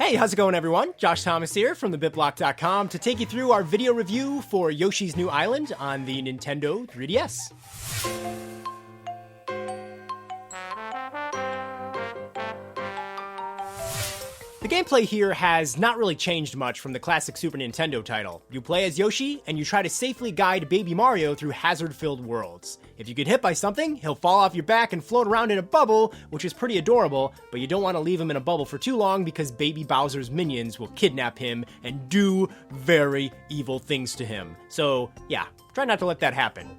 Hey, how's it going, everyone? Josh Thomas here from TheBitBlock.com to take you through our video review for Yoshi's New Island on the Nintendo 3DS. The gameplay here has not really changed much from the classic Super Nintendo title. You play as Yoshi, and you try to safely guide Baby Mario through hazard-filled worlds. If you get hit by something, he'll fall off your back and float around in a bubble, which is pretty adorable, but you don't want to leave him in a bubble for too long because Baby Bowser's minions will kidnap him and do very evil things to him. So, yeah, try not to let that happen.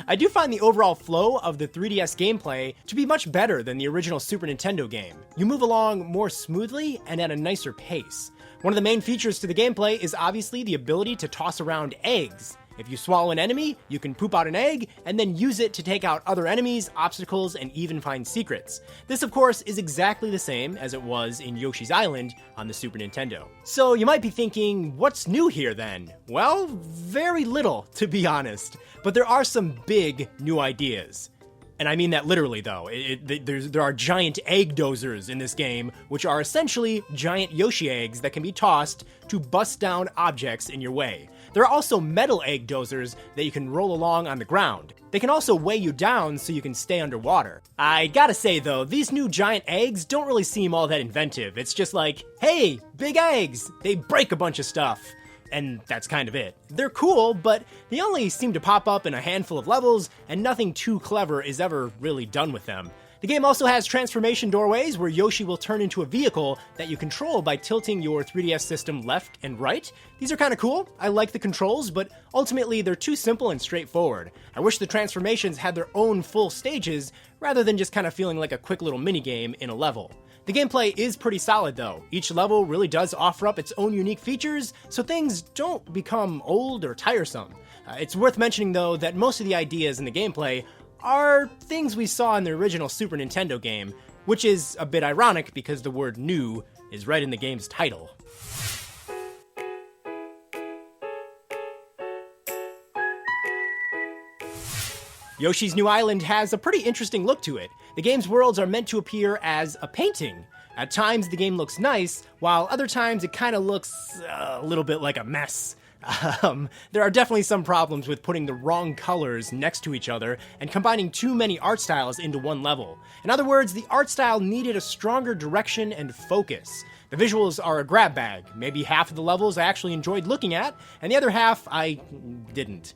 I do find the overall flow of the 3DS gameplay to be much better than the original Super Nintendo game. You move along more smoothly and at a nicer pace. One of the main features to the gameplay is obviously the ability to toss around eggs. If you swallow an enemy, you can poop out an egg, and then use it to take out other enemies, obstacles, and even find secrets. This, of course, is exactly the same as it was in Yoshi's Island on the Super Nintendo. So you might be thinking, what's new here then? Well, very little, to be honest. But there are some big new ideas. And I mean that literally, though. There are giant egg dozers in this game, which are essentially giant Yoshi eggs that can be tossed to bust down objects in your way. There are also metal egg dozers that you can roll along on the ground. They can also weigh you down so you can stay underwater. I gotta say though, these new giant eggs don't really seem all that inventive. It's just like, hey, big eggs! They break a bunch of stuff. And that's kind of it. They're cool, but they only seem to pop up in a handful of levels, and nothing too clever is ever really done with them. The game also has transformation doorways where Yoshi will turn into a vehicle that you control by tilting your 3DS system left and right. These are kind of cool. I like the controls, but ultimately they're too simple and straightforward. I wish the transformations had their own full stages rather than just kind of feeling like a quick little minigame in a level. The gameplay is pretty solid though. Each level really does offer up its own unique features, so things don't become old or tiresome. It's worth mentioning though that most of the ideas in the gameplay are things we saw in the original Super Nintendo game, which is a bit ironic because the word new is right in the game's title. Yoshi's New Island has a pretty interesting look to it. The game's worlds are meant to appear as a painting. At times the game looks nice, while other times it kind of looks a little bit like a mess. There are definitely some problems with putting the wrong colors next to each other and combining too many art styles into one level. In other words, the art style needed a stronger direction and focus. The visuals are a grab bag. Maybe half of the levels I actually enjoyed looking at, and the other half I didn't.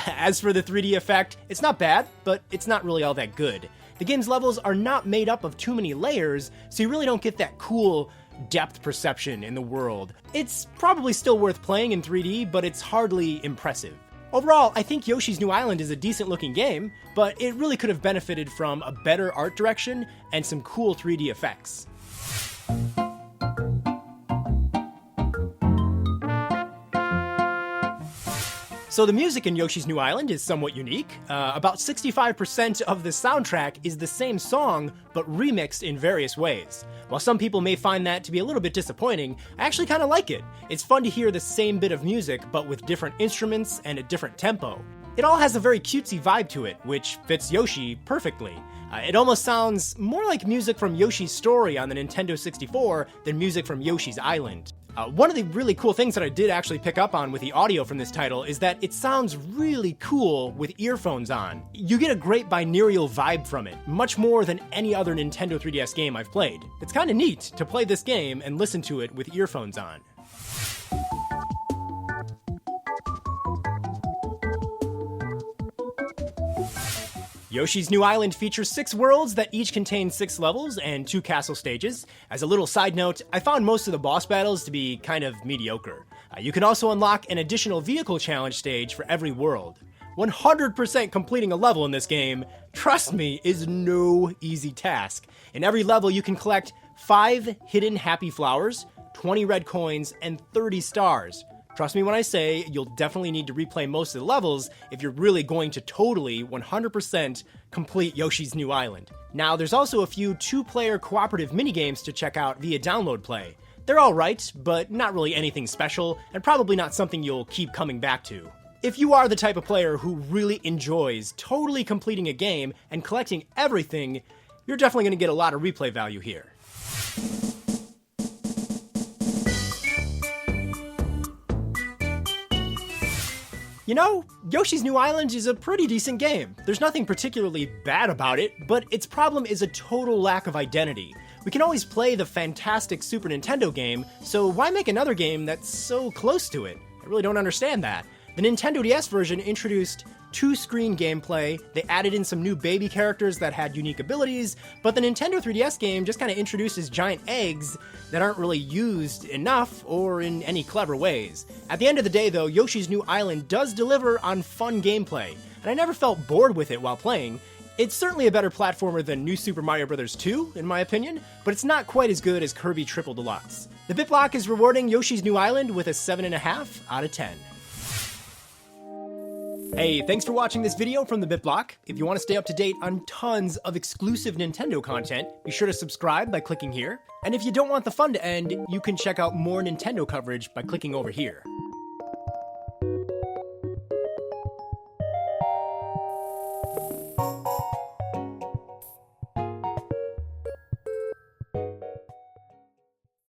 As for the 3D effect, it's not bad, but it's not really all that good. The game's levels are not made up of too many layers, so you really don't get that cool depth perception in the world. It's probably still worth playing in 3D, but it's hardly impressive. Overall, I think Yoshi's New Island is a decent looking game, but it really could have benefited from a better art direction and some cool 3D effects. So the music in Yoshi's New Island is somewhat unique. About 65% of the soundtrack is the same song, but remixed in various ways. While some people may find that to be a little bit disappointing, I actually kind of like it. It's fun to hear the same bit of music, but with different instruments and a different tempo. It all has a very cutesy vibe to it, which fits Yoshi perfectly. It almost sounds more like music from Yoshi's Story on the Nintendo 64 than music from Yoshi's Island. One of the really cool things that I did actually pick up on with the audio from this title is that it sounds really cool with earphones on. You get a great binaural vibe from it, much more than any other Nintendo 3DS game I've played. It's kind of neat to play this game and listen to it with earphones on. Yoshi's New Island features 6 worlds that each contain 6 levels and 2 castle stages. As a little side note, I found most of the boss battles to be kind of mediocre. You can also unlock an additional vehicle challenge stage for every world. 100% completing a level in this game, trust me, is no easy task. In every level you can collect 5 hidden happy flowers, 20 red coins, and 30 stars. Trust me when I say you'll definitely need to replay most of the levels if you're really going to totally 100% complete Yoshi's New Island. Now, there's also a few 2-player cooperative minigames to check out via download play. They're alright, but not really anything special, and probably not something you'll keep coming back to. If you are the type of player who really enjoys totally completing a game and collecting everything, you're definitely going to get a lot of replay value here. You know, Yoshi's New Island is a pretty decent game. There's nothing particularly bad about it, but its problem is a total lack of identity. We can always play the fantastic Super Nintendo game, so why make another game that's so close to it? I really don't understand that. The Nintendo DS version introduced two-screen gameplay, they added in some new baby characters that had unique abilities, but the Nintendo 3DS game just kind of introduces giant eggs that aren't really used enough or in any clever ways. At the end of the day though, Yoshi's New Island does deliver on fun gameplay, and I never felt bored with it while playing. It's certainly a better platformer than New Super Mario Bros. 2, in my opinion, but it's not quite as good as Kirby Triple Deluxe. TheBitBlock is rewarding Yoshi's New Island with a 7.5 out of 10. Hey, thanks for watching this video from TheBitBlock. If you want to stay up to date on tons of exclusive Nintendo content, be sure to subscribe by clicking here. And if you don't want the fun to end, you can check out more Nintendo coverage by clicking over here.